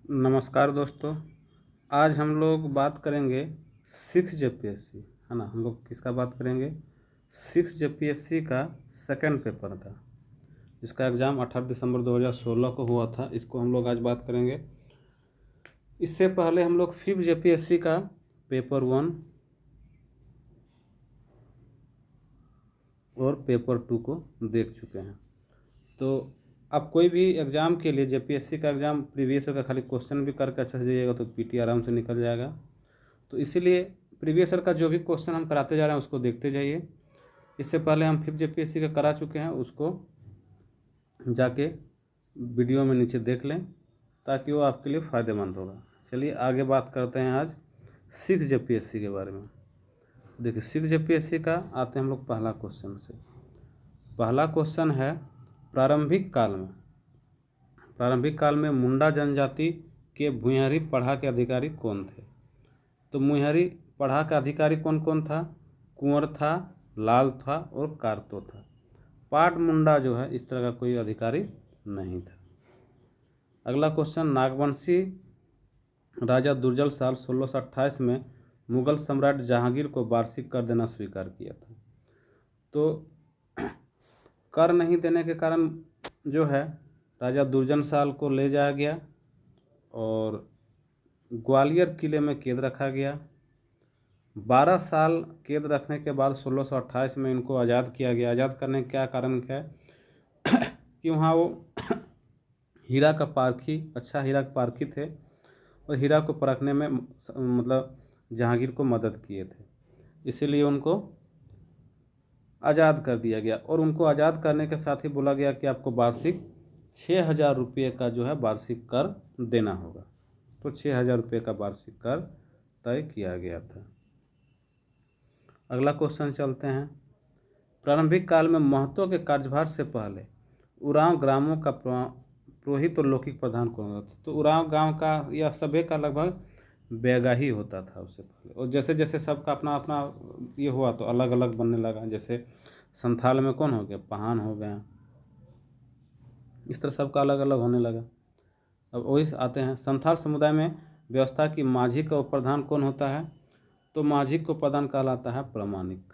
नमस्कार दोस्तों। आज हम लोग बात करेंगे 6 जेपीएससी, है ना। हम लोग किसका बात करेंगे? 6 जेपीएससी का सेकंड पेपर का, जिसका एग्ज़ाम 18 दिसंबर 2016 को हुआ था। इसको हम लोग आज बात करेंगे। इससे पहले हम लोग 5 जेपीएससी का पेपर 1 और पेपर 2 को देख चुके हैं। तो आप कोई भी एग्ज़ाम के लिए, जेपीएससी का एग्ज़ाम प्रीवियस ईयर का खाली क्वेश्चन भी करके अच्छे से जाइएगा तो पीटी आराम से निकल जाएगा। तो इसीलिए प्रीवियस ईयर का जो भी क्वेश्चन हम कराते जा रहे हैं उसको देखते जाइए। इससे पहले हम 5 जेपीएससी का करा चुके हैं, उसको जाके वीडियो में नीचे देख लें ताकि वो आपके लिए फ़ायदेमंद होगा। चलिए आगे बात करते हैं आज 6 जेपीएससी के बारे में। देखिए 6 जेपीएससी का आते हैं हम लोग पहला क्वेश्चन से। पहला क्वेश्चन है, प्रारंभिक काल में मुंडा जनजाति के भुइँयारी पढ़ा के अधिकारी कौन थे? तो भुइँयारी पढ़ा का अधिकारी कौन कौन था? कुंवर था, लाल था और कारतो था। पाट मुंडा जो है इस तरह का कोई अधिकारी नहीं था। अगला क्वेश्चन, नागवंशी राजा दुर्जल साल 1628 में मुगल सम्राट जहांगीर को वार्षिक कर देना स्वीकार किया था। तो कर नहीं देने के कारण जो है राजा दुर्जन साल को ले जाया गया और ग्वालियर किले में कैद रखा गया। 12 साल कैद रखने के बाद 1628 में इनको आज़ाद किया गया। आज़ाद करने का क्या कारण क्या है कि वहाँ वो हीरा का पारखी, अच्छा हीरा का पारखी थे और हीरा को परखने में मतलब जहांगीर को मदद किए थे, इसीलिए उनको आज़ाद कर दिया गया। और उनको आज़ाद करने के साथ ही बोला गया कि आपको वार्षिक 6,000 रुपये का जो है वार्षिक कर देना होगा। तो 6,000 रुपये का वार्षिक कर तय किया गया था। अगला क्वेश्चन चलते हैं, प्रारंभिक काल में महतो के कार्यभार से पहले उरांव ग्रामों का पुरोहित और लौकिक प्रधान कौन होता था? तो उरांव गांव का या सभे का लगभग बैगा ही होता था उससे पहले। और जैसे जैसे सबका अपना अपना ये हुआ तो अलग अलग बनने लगा। जैसे संथाल में कौन हो गया? पहान हो गया। इस तरह सबका अलग अलग होने लगा। अब वही आते हैं, संथाल समुदाय में व्यवस्था की माझी का प्रधान कौन होता है? तो माझी को प्रधान कहलाता है प्रमाणिक।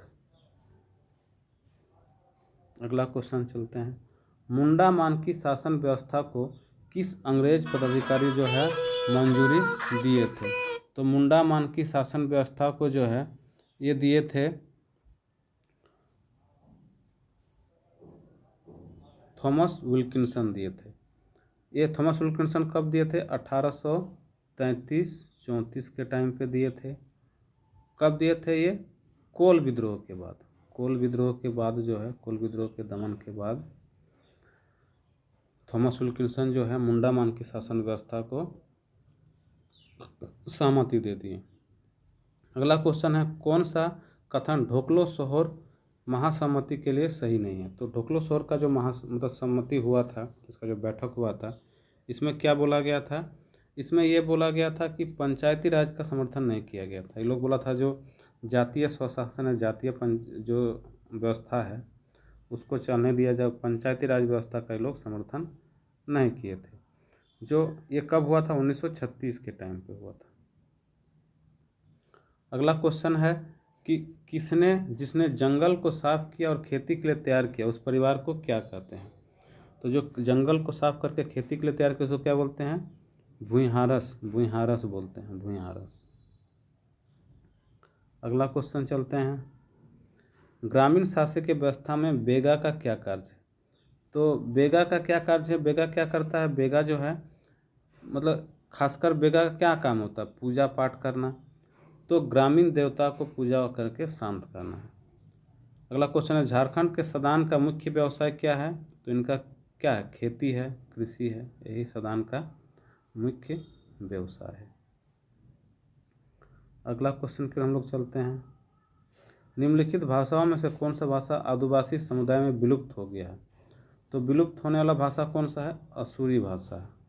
अगला क्वेश्चन चलते हैं, मुंडा मान की शासन व्यवस्था को किस अंग्रेज पदाधिकारी जो है मंजूरी दिए थे? तो मुंडा मान की शासन व्यवस्था को जो है ये दिए थे थॉमस विल्किंसन दिए थे। ये थॉमस विल्किंसन कब दिए थे? 1833-34 के टाइम पे दिए थे। कब दिए थे ये? कोल विद्रोह के बाद। कोल विद्रोह के बाद जो है, कोल विद्रोह के दमन के बाद थॉमस विल्किंसन जो है मुंडा मान की शासन व्यवस्था को सहमति दे दिए। अगला क्वेश्चन है, कौन सा कथन ढोकलो सोहर महासम्मति के लिए सही नहीं है? तो ढोकलो सोहर का जो मतलब सम्मति हुआ था, इसका जो बैठक हुआ था, इसमें क्या बोला गया था? इसमें ये बोला गया था कि पंचायती राज का समर्थन नहीं किया गया था। ये लोग बोला था जो जातीय स्वशासन है, जातीय जो व्यवस्था है उसको चलने दिया जाए, पंचायती राज व्यवस्था का ये लोग समर्थन नहीं किए थे। जो ये कब हुआ था? 1936 के टाइम पे हुआ था। अगला क्वेश्चन है कि जिसने जंगल को साफ किया और खेती के लिए तैयार किया उस परिवार को क्या कहते हैं? तो जो जंगल को साफ करके खेती के लिए तैयार किया उसको क्या बोलते हैं? भुइंहारस बोलते हैं, भुइंहारस। अगला क्वेश्चन चलते हैं, ग्रामीण शासकीय व्यवस्था में बेगा का क्या कार्य है? तो बेगा का क्या कार्य है? बेगा क्या करता है? बेगा जो है मतलब खासकर बेगा का क्या काम होता है? पूजा पाठ करना। तो ग्रामीण देवता को पूजा करके शांत करना है। अगला क्वेश्चन है, झारखंड के सदान का मुख्य व्यवसाय क्या है? तो इनका क्या है? खेती है, कृषि है, यही सदान का मुख्य व्यवसाय है। अगला क्वेश्चन की हम लोग चलते हैं, निम्नलिखित भाषाओं में से कौन सा भाषा आदिवासी समुदाय में विलुप्त हो गया है? तो विलुप्त होने वाला भाषा कौन सा है? असुरी भाषा है।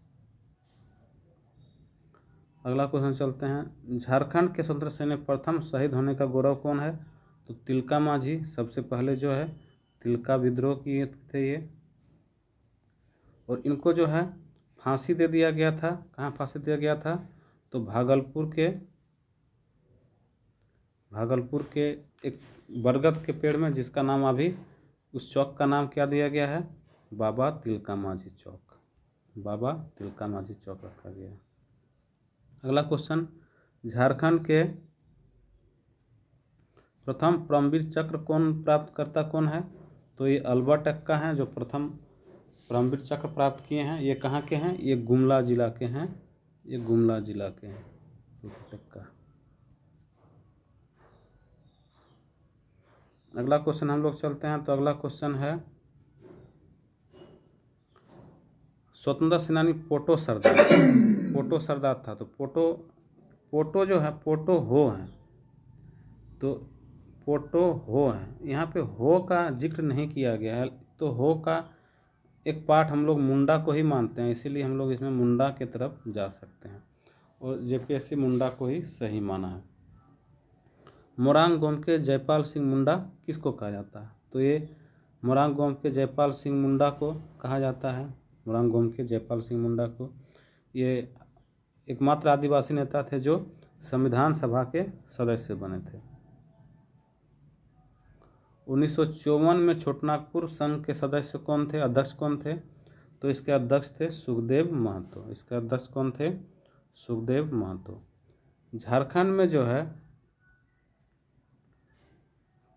अगला क्वेश्चन चलते हैं, झारखंड के स्वतंत्र सेनानी प्रथम शहीद होने का गौरव कौन है? तो तिलका माझी सबसे पहले जो है तिलका विद्रोह किए थे ये। और इनको जो है फांसी दे दिया गया था। कहाँ फांसी दिया गया था? तो भागलपुर के एक बरगद के पेड़ में, जिसका नाम अभी, उस चौक का नाम क्या दिया गया है? बाबा तिलका मांझी चौक। बाबा तिलका मांझी चौक रखा गया है। अगला क्वेश्चन, झारखंड के प्रथम परमवीर चक्र प्राप्त करता कौन है? तो ये अल्बर्ट एक्का हैं जो प्रथम परमवीर चक्र प्राप्त किए हैं। ये कहाँ के हैं? ये गुमला जिला के हैं। ये गुमला जिला के हैं अल्बर्ट एक्का। अगला क्वेश्चन हम लोग चलते हैं। तो अगला क्वेश्चन है, स्वतंत्रता सेनानी पोटो सरदार था। तो पोटो जो है, पोटो हो है, तो पोटो हो है। यहाँ पे हो का जिक्र नहीं किया गया है। तो हो का एक पार्ट हम लोग मुंडा को ही मानते हैं, इसीलिए हम लोग इसमें मुंडा के तरफ जा सकते हैं, और जेपीएससी मुंडा को ही सही माना है। मोरांग गोम के जयपाल सिंह मुंडा किसको कहा जाता है? तो ये मोरांग गोम के जयपाल सिंह मुंडा को कहा जाता है। मोरांग गोम के जयपाल सिंह मुंडा को। ये एकमात्र आदिवासी नेता थे जो संविधान सभा के सदस्य बने थे। 1954 में छोटनागपुर संघ के सदस्य कौन थे, अध्यक्ष कौन थे? तो इसके अध्यक्ष थे सुखदेव महतो। इसके अध्यक्ष कौन थे? सुखदेव महतो। झारखंड में जो है,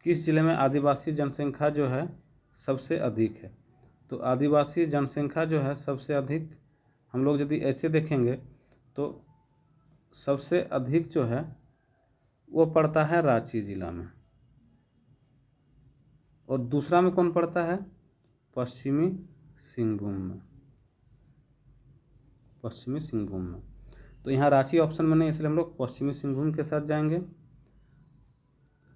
किस जिले में आदिवासी जनसंख्या जो है सबसे अधिक है? तो आदिवासी जनसंख्या जो है सबसे अधिक, हम लोग यदि ऐसे देखेंगे तो सबसे अधिक जो है वो पड़ता है रांची जिला में, और दूसरा में कौन पड़ता है? पश्चिमी सिंहभूम में। पश्चिमी सिंहभूम में। तो यहाँ रांची ऑप्शन में नहीं, इसलिए हम लोग पश्चिमी सिंहभूम के साथ जाएंगे।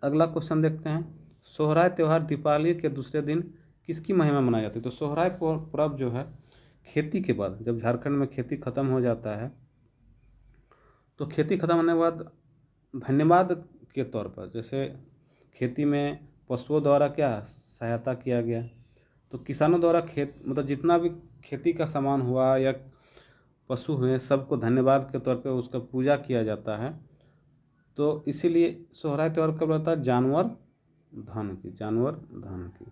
अगला क्वेश्चन देखते हैं, सोहराय त्यौहार दीपावली के दूसरे दिन किसकी महिमा मनाई जाती है? तो सोहराय पर्व जो है खेती के बाद, जब झारखंड में खेती खत्म हो जाता है, तो खेती खत्म होने के बाद धन्यवाद के तौर पर, जैसे खेती में पशुओं द्वारा क्या सहायता किया गया, तो किसानों द्वारा मतलब जितना भी खेती का सामान हुआ या पशु हुए, सबको धन्यवाद के तौर पे उसका पूजा किया जाता है। तो इसीलिए सोहराय त्यौहार कब रहता है? जानवर धन की।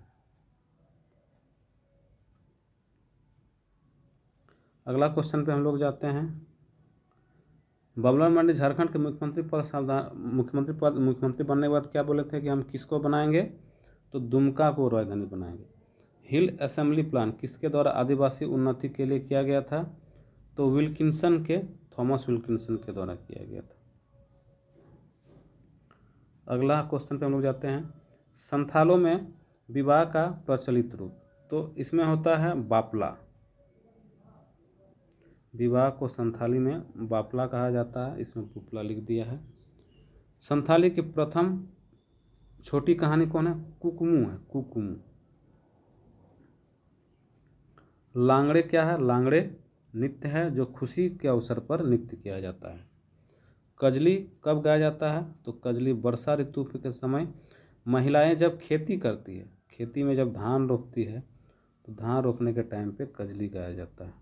अगला क्वेश्चन पे हम लोग जाते हैं, बबुलाल मरांडी झारखंड के मुख्यमंत्री बनने के बाद क्या बोले थे कि हम किसको बनाएंगे? तो दुमका को राजधानी बनाएंगे। हिल असेंबली प्लान किसके द्वारा आदिवासी उन्नति के लिए किया गया था? तो थॉमस विल्किंसन के द्वारा किया गया था। अगला क्वेश्चन पे हम लोग जाते हैं, संथालों में विवाह का प्रचलित रूप, तो इसमें होता है बापला। विवाह को संथाली में बापला कहा जाता है, इसमें पुपला लिख दिया है। संथाली की प्रथम छोटी कहानी कौन है? कुकमू है, कुकमू। लांगड़े क्या है? लांगड़े नृत्य है जो खुशी के अवसर पर नृत्य किया जाता है। कजली कब गाया जाता है? तो कजली वर्षा ऋतु के समय महिलाएं जब खेती करती है, खेती में जब धान रोपती है, तो धान रोपने के टाइम पे कजली गाया जाता है।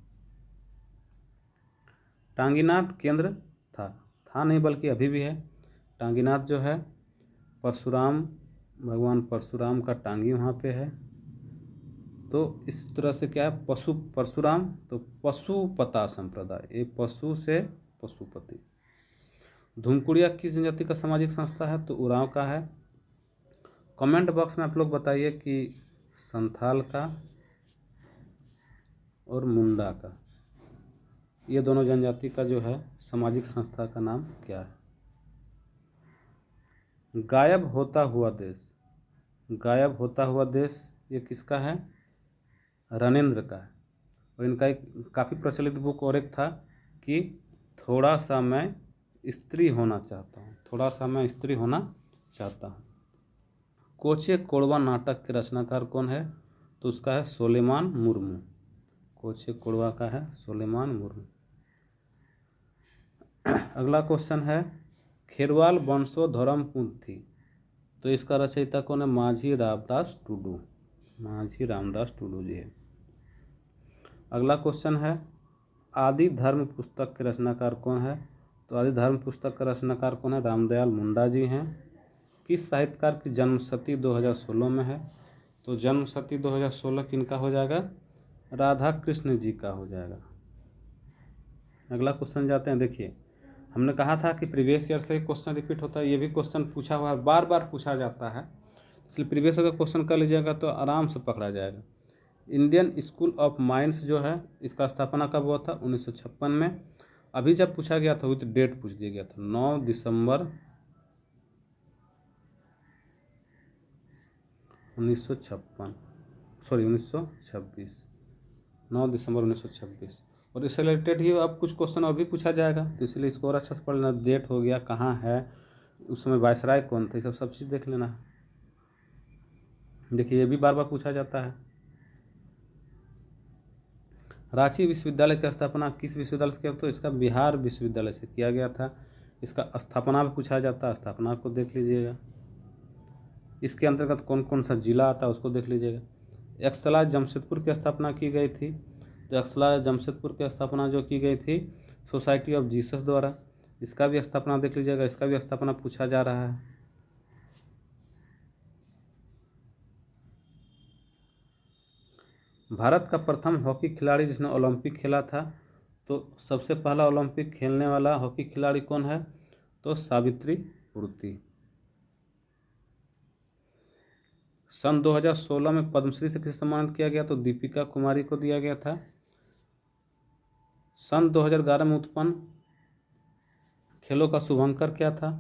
टांगीनाथ केंद्र था नहीं बल्कि अभी भी है। टांगीनाथ जो है भगवान परशुराम का टांगी वहाँ पे है। तो इस तरह से क्या है, परशुराम, तो पशुपता संप्रदाय, ये पशु से पशुपति। धूमकुड़िया किस जनजाति का सामाजिक संस्था है? तो उरांव का है। कमेंट बॉक्स में आप लोग बताइए कि संथाल का और मुंडा का, ये दोनों जनजाति का जो है सामाजिक संस्था का नाम क्या है? गायब होता हुआ देश ये किसका है? रणेंद्र का है। और इनका एक काफ़ी प्रचलित बुक और एक था कि थोड़ा सा मैं स्त्री होना चाहता हूँ। कोचे कोड़वा नाटक के रचनाकार कौन है? तो उसका है सोलेमान मुर्मू। कोचे कोड़वा का है सोलेमान मुर्मू। अगला क्वेश्चन है, खेरवाल वंशो धर्मपुंथी, तो इसका रचयिता कौन है? माझी रामदास टुडू जी है। अगला क्वेश्चन है, आदि धर्म पुस्तक के रचनाकार कौन है? तो आदि धर्म पुस्तक का रचनाकार कौन है? रामदयाल मुंडा जी हैं। किस साहित्यकार की जन्मशती 2016 में है? तो जन्मशती 2016 किनका हो जाएगा? राधा कृष्ण जी का हो जाएगा। अगला क्वेश्चन जाते हैं। देखिए, हमने कहा था कि प्रीवियस ईयर से क्वेश्चन रिपीट होता है। ये भी क्वेश्चन पूछा हुआ है, बार बार पूछा जाता है, इसलिए प्रीवियस ईयर का क्वेश्चन कर लीजिएगा तो आराम से पकड़ा जाएगा। इंडियन स्कूल ऑफ माइंस जो है, इसका स्थापना कब हुआ था? 1956 में। अभी जब पूछा गया था विद डेट पूछ दिया गया था, 9 दिसंबर 1956, सॉरी 1926, 9 दिसंबर 1926। और इससे रिलेटेड ही अब कुछ क्वेश्चन और भी पूछा जाएगा, तो इसलिए इसको और अच्छा से पढ़ लेना। डेट हो गया, कहाँ है, उस समय वायसराय कौन थे, सब चीज़ देख लेना है। देखिए, ये भी बार बार पूछा जाता है। रांची विश्वविद्यालय की स्थापना किस विश्वविद्यालय से किया? तो इसका बिहार विश्वविद्यालय से किया गया था। इसका स्थापना भी पूछा जाता है, स्थापना को देख लीजिएगा। इसके अंतर्गत कौन कौन सा जिला आता है उसको देख लीजिएगा। एक्सला जमशेदपुर की स्थापना की गई थी। तो एक्सला जमशेदपुर की स्थापना जो की गई थी सोसाइटी ऑफ जीसस द्वारा, इसका भी स्थापना देख लीजिएगा, इसका भी स्थापना पूछा जा रहा है। भारत का प्रथम हॉकी खिलाड़ी जिसने ओलंपिक खेला था, तो सबसे पहला ओलंपिक खेलने वाला हॉकी खिलाड़ी कौन है? तो सावित्री पूर्ति। सन 2016 में पद्मश्री से किसे सम्मानित किया गया? तो दीपिका कुमारी को दिया गया था। सन 2011 में उत्पन्न खेलों का शुभंकर क्या था?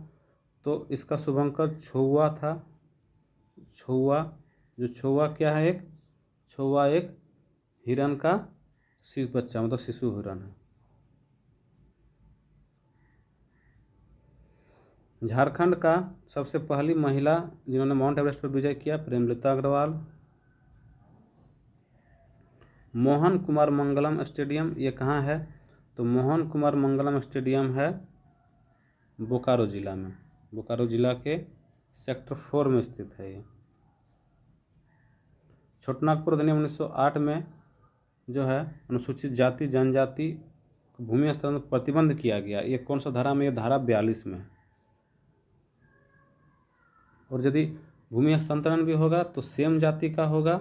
तो इसका शुभंकर छौवा था। छौवा, जो छौवा क्या है? छौवा एक हिरण का बच्चा, मतलब शिशु हिरण है। झारखंड का सबसे पहली महिला जिन्होंने माउंट एवरेस्ट पर विजय किया, प्रेमलता अग्रवाल। मोहन कुमार मंगलम स्टेडियम ये कहाँ है? तो मोहन कुमार मंगलम स्टेडियम है बोकारो जिला में। बोकारो जिला के सेक्टर 4 में स्थित है ये। छोटानागपुर अधिनियम 1908 में जो है अनुसूचित जाति जनजाति भूमि हस्तांतरण पर प्रतिबंध किया गया। ये कौन सा धारा में? ये धारा 42 में। और यदि भूमि हस्तांतरण भी होगा तो सेम जाति का होगा।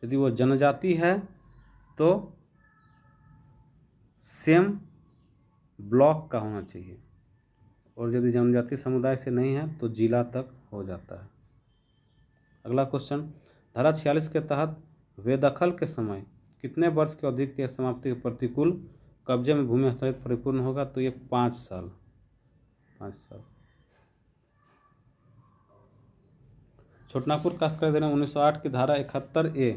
यदि वो जनजाति है तो सेम ब्लॉक का होना चाहिए, और यदि जनजाति समुदाय से नहीं है तो जिला तक हो जाता है। अगला क्वेश्चन, धारा 46 के तहत बेदखल के समय कितने वर्ष की अवधि के समाप्ति के प्रतिकूल कब्जे में भूमि हस्तांतरित परिपूर्ण होगा? तो ये 5 साल। 5 साल। छोटानागपुर काश्तकारी अधिनियम 1908 की धारा 71A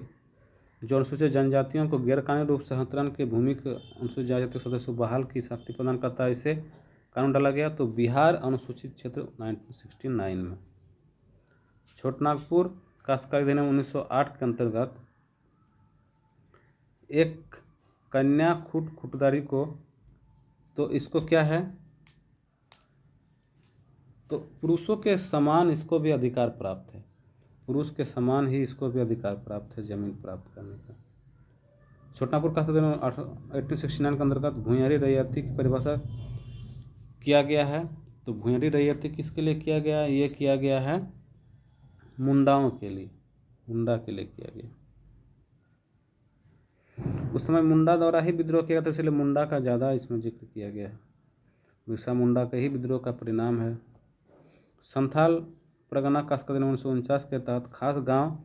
जो अनुसूचित जनजातियों को गैरकानूनी रूप से हस्तांतरण के भूमि के अनुसूचित जनजाति सदस्यों को बहाल की शक्ति प्रदान करता है, इसे कानून डाला गया। तो बिहार अनुसूचित क्षेत्र 1969 में। छोटानागपुर काश्तकारी अधिनियम 1908 के अंतर्गत एक कन्या खुटदारी को, तो इसको क्या है? तो पुरुषों के समान इसको भी अधिकार प्राप्त है। पुरुष के समान ही इसको भी अधिकार प्राप्त है जमीन प्राप्त करने का। छोटानागपुर काश्तकारी अधिनियम 1869 के अंतर्गत भूमिहारी रैयती की परिभाषा किया गया है। तो भूमिहारी रैयती किसके लिए किया गया है? ये किया गया है मुंडाओं के लिए, मुंडा के लिए किया गया। उस समय मुंडा द्वारा ही विद्रोह किया था, इसलिए मुंडा का ज़्यादा इसमें जिक्र किया गया है। बिरसा मुंडा का ही विद्रोह का परिणाम है। संथाल परगना काश्तकारी अधिनियम 1949 के तहत खास गांव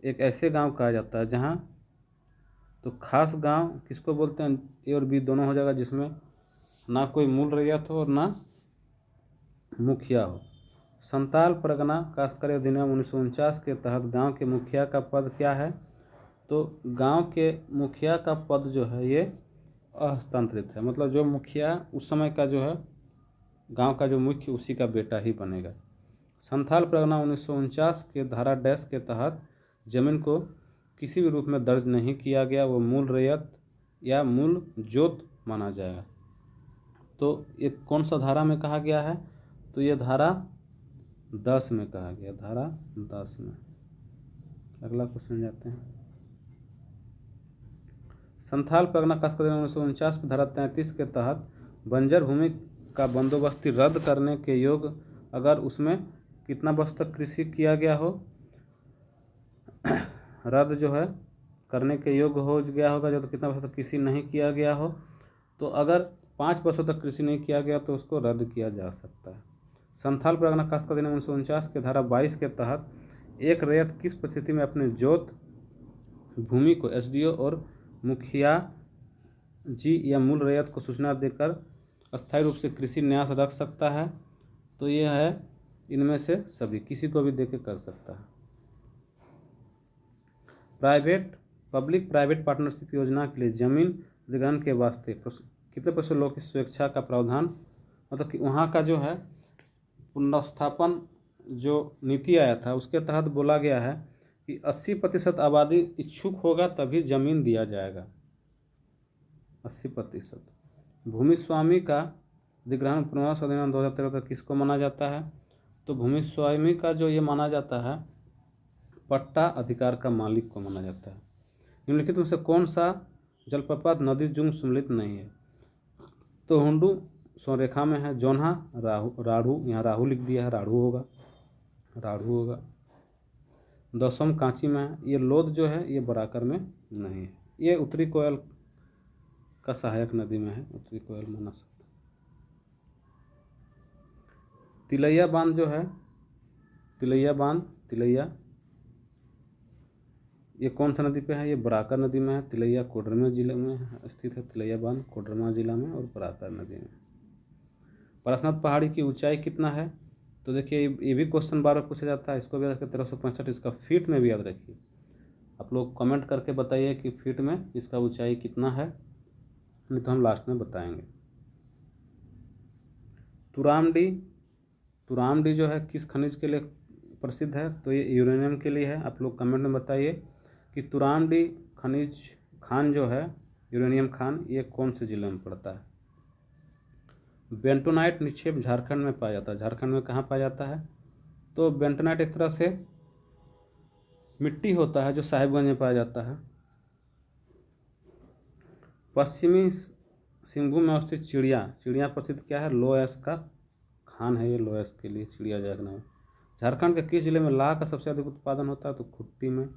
एक ऐसे गांव कहा जाता है जहां, तो खास गांव किसको बोलते हैं? ए और बी दोनों हो जाएगा, जिसमें ना कोई मूल रैयत हो और ना मुखिया हो। संथाल परगना काश्तकारी अधिनियम 1949 के तहत गांव के मुखिया का पद क्या है? तो गांव के मुखिया का पद जो है ये अहस्तांतरित है, मतलब जो मुखिया उस समय का जो है गांव का जो मुख्य उसी का बेटा ही बनेगा। संथाल परगना 1949 के धारा डैश के तहत जमीन को किसी भी रूप में दर्ज नहीं किया गया, वो मूल रैयत या मूल जोत माना जाएगा। तो ये कौन सा धारा में कहा गया है? तो ये धारा 10 में कहा गया, धारा 10 में। अगला क्वेश्चन जाते हैं। संथाल परगना खास कर 1949 की धारा 33 के तहत बंजर भूमि का बंदोबस्ती रद्द करने के योग अगर उसमें कितना वर्ष तक कृषि किया गया हो, रद्द जो है करने के योग्य हो गया होगा जब कितना वर्ष तक कृषि नहीं किया गया हो, तो अगर 5 वर्षों तक कृषि नहीं किया गया तो उसको रद्द किया जा सकता है। संथाल परगना खास कर 1949 के धारा 22 के तहत एक रैयत किस परिस्थिति में अपने जोत भूमि को एसडीओ और मुखिया जी या मूल रैयत को सूचना देकर अस्थायी रूप से कृषि न्यास रख सकता है? तो यह है इनमें से सभी, किसी को भी देके कर सकता है। पब्लिक प्राइवेट पार्टनरशिप योजना के लिए जमीन अधिग्रहण के वास्ते कितने % लोगों की स्वेच्छा का प्रावधान, मतलब कि वहाँ का जो है पुनर्स्थापन जो नीति आया था उसके तहत बोला गया है कि 80% आबादी इच्छुक होगा तभी जमीन दिया जाएगा। 80%। भूमि स्वामी का अधिग्रहण पुनर्वास अधिनियम 2013 तक किसको माना जाता है? तो भूमि स्वामी का जो ये माना जाता है पट्टा अधिकार का मालिक को माना जाता है। निम्नलिखित में से कौन सा जलप्रपात नदी जुंग सम्मिलित नहीं है? तो हुंडू संरेखा में है, जोन्हा राढ़ू, यहाँ राहू लिख दिया है, राढ़ू होगा। दसम कांची में है, ये लोध जो है ये बराकर में नहीं है, ये उत्तरी कोयल का सहायक नदी में है, उत्तरी कोयल माना सकता है। तिलैया बांध जो है, तिलैया ये कौन सा नदी पे है? ये बराकर नदी में है। तिलैया कोडरमा जिले में स्थित है, तिलैया बांध कोडरमा जिला में और बराकर नदी में। पारसनाथ पहाड़ी की ऊंचाई कितना है? तो देखिए ये भी क्वेश्चन बार बार पूछा जाता है, इसको भी याद रखिए 1365, इसका फीट में भी याद रखिए। आप लोग कमेंट करके बताइए कि फीट में इसका ऊंचाई कितना है, नहीं तो हम लास्ट में बताएंगे। तुरामडी जो है किस खनिज के लिए प्रसिद्ध है? तो ये यूरेनियम के लिए है। आप लोग कमेंट में बताइए कि तुरामडी खनिज खान जो है, यूरेनियम खान, ये कौन से जिले में पड़ता है? बेंटोनाइट निक्षेप झारखंड में पाया जाता है। झारखंड में कहाँ पाया जाता है? तो बेंटोनाइट एक तरह से मिट्टी होता है जो साहिबगंज में पाया जाता है। पश्चिमी सिंहभूम में अवस्थित चिड़िया प्रसिद्ध क्या है? लोएस का खान है, ये लोएस के लिए चिड़िया जागना है। झारखंड के किस जिले में लाह का सबसे अधिक उत्पादन होता है? तो खुट्टी में।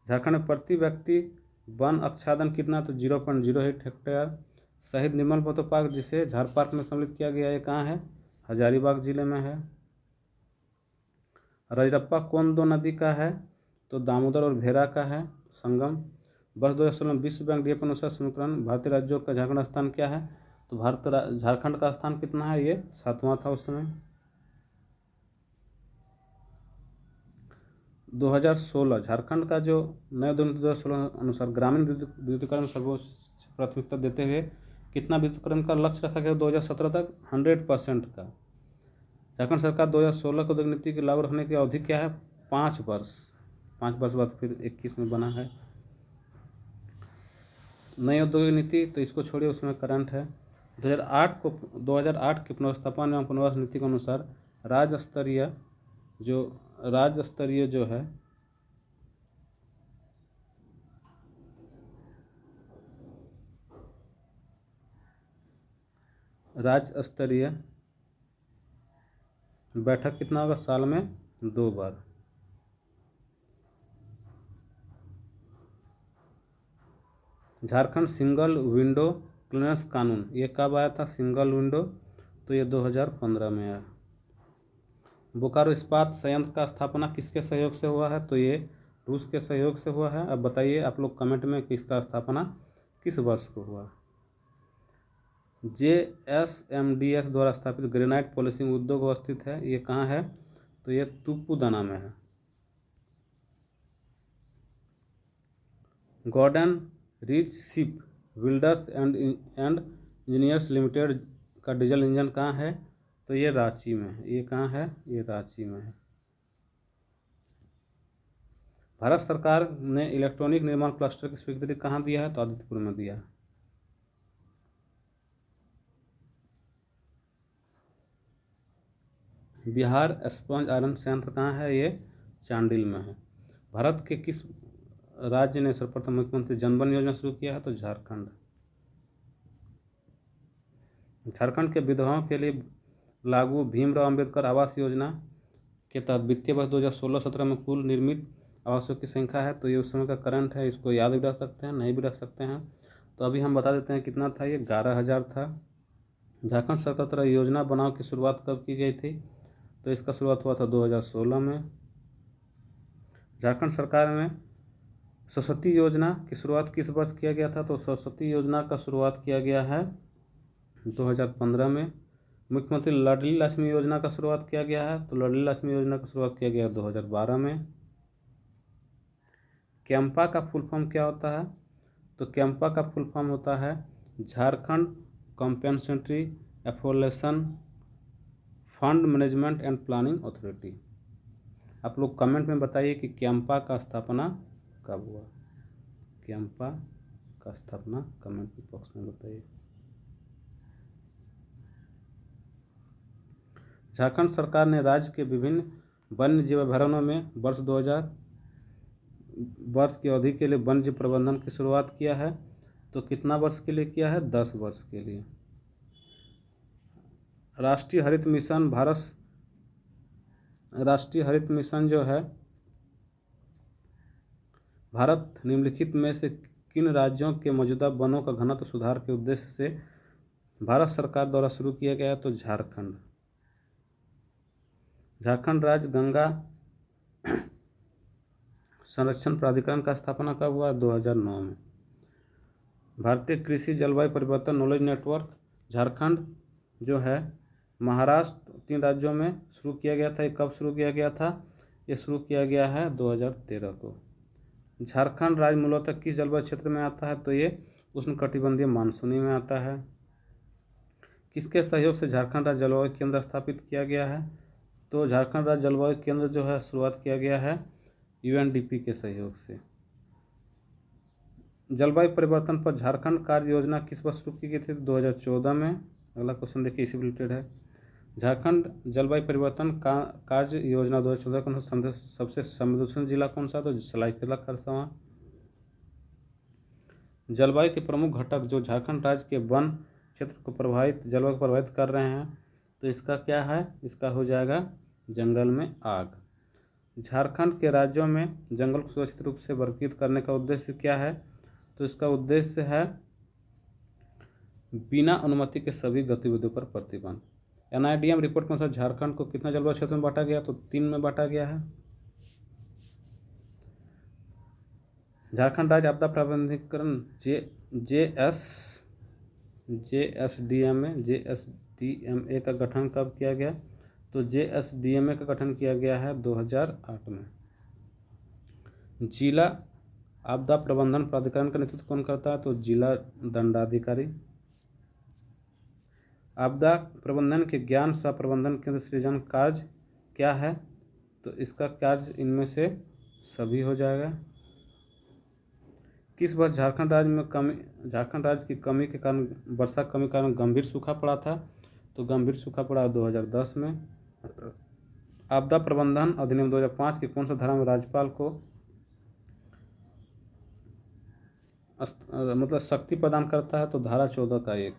झारखंड में प्रति व्यक्ति वन आच्छादन कितना? तो 0.08 हेक्टेयर। शहीद निर्मल महतो पार्क जिसे झार पार्क में सम्मिलित किया गया है, कहाँ है? हजारीबाग जिले में है। रजरप्पा कौन दो नदी का है? तो दामोदर और भेरा का है संगम। वर्ष 2016 विश्व बैंक डीएफ अनुसार समीकरण भारतीय राज्यों का झारखंड स्थान क्या है? तो झारखंड का स्थान कितना है? ये 7वां था उस समय। 2016 झारखंड का जो नए 2016 अनुसार ग्रामीण विद्युतीकरण सर्वोच्च प्राथमिकता देते हुए कितना विद्युतीकरण का लक्ष्य रखा गया 2017 तक? 100% का। झारखंड सरकार 2016 को औद्योगिक नीति के लागू रखने की अवधि क्या है? 5 वर्ष। 5 वर्ष बाद फिर 21 में बना है नई औद्योगिक नीति, तो इसको छोड़िए, उसमें करंट है। 2008 के पुनर्स्थापन एवं पुनर्वास नीति के अनुसार राज्य स्तरीय जो है राज्य स्तरीय बैठक कितना होगा? साल में 2 बार। झारखंड सिंगल विंडो क्लियरेंस कानून ये कब आया था? सिंगल विंडो, तो ये 2015 में आया। बोकारो इस्पात संयंत्र का स्थापना किसके सहयोग से हुआ है? तो ये रूस के सहयोग से हुआ है। अब बताइए आप लोग कमेंट में कि इसका स्थापना किस वर्ष को हुआ? JSMDS द्वारा स्थापित ग्रेनाइट पॉलिशिंग उद्योग अवस्थित है, ये कहाँ है? तो ये तुपुदाना में है। गॉर्डन रिच शिप बिल्डर्स एंड इंजीनियर्स लिमिटेड का डीजल इंजन कहाँ है? तो ये रांची में है। ये कहाँ है? ये रांची में है। भारत सरकार ने इलेक्ट्रॉनिक निर्माण क्लस्टर की स्वीकृति कहाँ दिया है? तो आदित्यपुर में दिया है। बिहार स्पंज आयरन संयंत्र कहाँ है? ये चांडिल में है। भारत के किस राज्य ने सर्वप्रथम मुख्यमंत्री जनधन योजना शुरू किया है? तो झारखंड। झारखंड के विधवाओं के लिए लागू भीमराव अंबेडकर आवास योजना के तहत वित्तीय वर्ष 2016-17 में कुल निर्मित आवासों की संख्या है, तो ये उस समय का करंट है, इसको याद भी रख सकते हैं, नहीं भी रख सकते हैं। तो अभी हम बता देते हैं कितना था, ये 11,000 था। झारखंड सरकार योजना बनाओ की शुरुआत कब की गई थी? तो इसका शुरुआत हुआ था 2016 में। झारखंड सरकार में सरस्वती योजना की शुरुआत किस वर्ष किया गया था? तो सरस्वती योजना का शुरुआत किया गया है 2015 में। मुख्यमंत्री लाडली लक्ष्मी योजना का शुरुआत किया गया है, तो लाडली लक्ष्मी योजना का शुरुआत किया गया 2012 में। कैंपा का फुल फॉर्म क्या होता है? तो कैंपा का फुल फॉर्म होता है Jharkhand compensatory afforestation fund management and planning authority. आप लोग कमेंट में बताइए कि कैंपा का स्थापना कब हुआ? कैंपा का स्थापना कमेंट बॉक्स में बताइए। झारखंड सरकार ने राज्य के विभिन्न वन्य जीव अभयारण्यों में वर्ष 2000 वर्ष की अवधि के लिए वन्य जीव प्रबंधन की शुरुआत किया है, तो कितना वर्ष के लिए किया है? 10 वर्ष के लिए। राष्ट्रीय हरित मिशन जो है, भारत निम्नलिखित में से किन राज्यों के मौजूदा वनों का घनत्व सुधार के उद्देश्य से भारत सरकार द्वारा शुरू किया गया है? तो झारखंड। झारखंड राज्य गंगा संरक्षण प्राधिकरण का स्थापना कब हुआ? 2009 में। भारतीय कृषि जलवायु परिवर्तन नॉलेज नेटवर्क झारखंड जो है महाराष्ट्र 3 राज्यों में शुरू किया गया था। ये कब शुरू किया गया था? ये शुरू किया गया है 2013 को। झारखंड राज्य मूलतः किस जलवायु क्षेत्र में आता है? तो ये उष्णकटिबंधीय मानसूनी में आता है। किसके सहयोग से झारखंड राज्य जलवायु केंद्र स्थापित किया गया है? तो झारखंड राज्य जलवायु केंद्र जो है शुरुआत किया गया है UNDP के सहयोग से। जलवायु परिवर्तन पर झारखंड कार्य योजना किस वर्ष शुरू की गई थी? 2014 में। अगला क्वेश्चन देखिए, इसी रिलेटेड है। झारखंड जलवायु परिवर्तन कार्य योजना 2014 का सबसे संवेदनशील जिला कौन सा? तो सरायकेला खरसावां। जलवायु के प्रमुख घटक जो झारखंड राज्य के वन क्षेत्र को जलवायु को प्रभावित कर रहे हैं, तो इसका क्या है? इसका हो जाएगा जंगल में आग। झारखंड के राज्यों में जंगल को सुरक्षित रूप से वर्गीकृत करने का उद्देश्य क्या है? तो इसका उद्देश्य है बिना अनुमति के सभी गतिविधियों पर प्रतिबंध। NIDM रिपोर्ट के अनुसार झारखंड को कितना जलवायु क्षेत्र में बांटा गया? तो 3 में बांटा गया है। झारखंड राज्य आपदा प्रबंधन JSDMA का गठन कब किया गया? तो JSDMA का गठन किया गया है 2008 में। जिला आपदा प्रबंधन प्राधिकरण का नेतृत्व कौन करता है? तो जिला दंडाधिकारी। आपदा प्रबंधन के ज्ञान सह प्रबंधन केंद्र सृजन कार्य क्या है? तो इसका कार्य इनमें से सभी हो जाएगा। किस वर्ष झारखंड राज्य की कमी के कारण वर्षा कमी के कारण गंभीर सूखा पड़ा था? तो गंभीर सूखा पड़ा 2010 में। आपदा प्रबंधन अधिनियम 2005 की कौन सा धारा में राज्यपाल को मतलब शक्ति प्रदान करता है? तो धारा 14 का 1।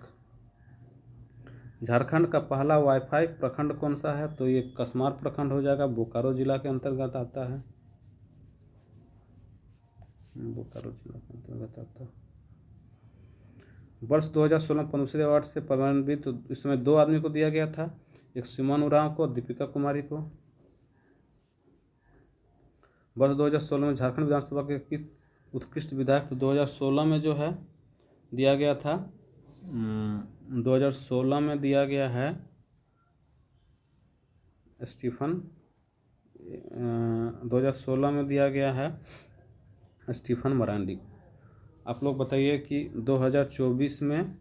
झारखंड का पहला वाईफाई प्रखंड कौन सा है? तो ये कसमार प्रखंड हो जाएगा, बोकारो जिला के अंतर्गत आता है। बोकारो जिला के अंतर्गत आता है। वर्ष 2016 पद्मश्री अवार्ड से सम्मानित तो इसमें 2 आदमी को दिया गया था, एक सुमन उरांव को, दीपिका कुमारी को। वर्ष 2016 में झारखंड विधानसभा के किस उत्कृष्ट विधायक? तो 2016 में जो है दिया गया था 2016 में दिया गया है स्टीफन 2016 में दिया गया है स्टीफन मरांडी। आप लोग बताइए कि 2024 में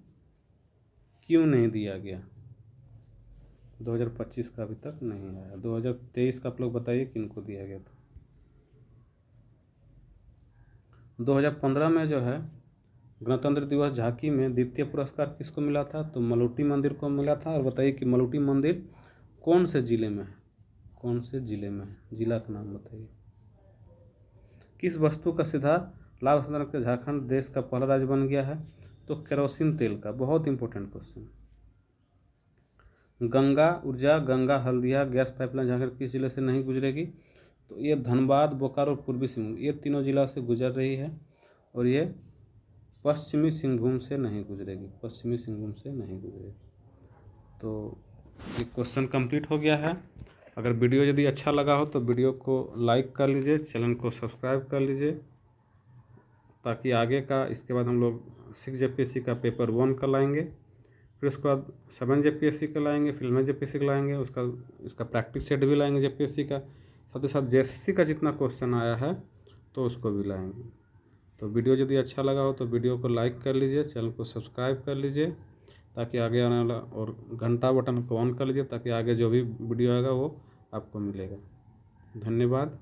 क्यों नहीं दिया गया? 2025 का अभी तक नहीं आया। 2023 का आप लोग बताइए किनको दिया गया था? 2015 में जो है गणतंत्र दिवस झांकी में द्वितीय पुरस्कार किसको मिला था? तो मलूटी मंदिर को मिला था। और बताइए कि मलूटी मंदिर कौन से जिले में है? कौन से जिले में है? जिला का नाम बताइए। किस वस्तु का सीधा लाभ हस्तांतरण करके झारखंड देश का पहला राज्य बन गया है? तो केरोसिन तेल का। बहुत इंपॉर्टेंट क्वेश्चन। गंगा ऊर्जा, गंगा हल्दिया गैस पाइपलाइन झारखंड किस जिले से नहीं गुजरेगी? तो ये धनबाद, बोकारो और पूर्वी सिंहभूम, ये तीनों जिला से गुजर रही है और ये पश्चिमी सिंहभूम से नहीं गुजरेगी, पश्चिमी सिंहभूम से नहीं गुजरेगी। तो ये क्वेश्चन कंप्लीट हो गया है। अगर वीडियो यदि अच्छा लगा हो तो वीडियो को लाइक कर लीजिए, चैनल को सब्सक्राइब कर लीजिए, ताकि आगे का इसके बाद हम लोग 6 JPSC का पेपर 1 का लाएंगे, फिर उसके बाद 7 JPSC का लाएंगे, फिर 9 JPSC का लाएंगे, इसका प्रैक्टिस सेट भी लाएंगे JPSC का, साथ ही साथ JSSC का जितना क्वेश्चन आया है तो उसको भी लाएंगे। तो वीडियो यदि अच्छा लगा हो तो वीडियो को लाइक कर लीजिए, चैनल को सब्सक्राइब कर लीजिए, ताकि आगे आने वाला, और घंटा बटन को ऑन कर लीजिए ताकि आगे जो भी वीडियो आएगा वो आपको मिलेगा। धन्यवाद।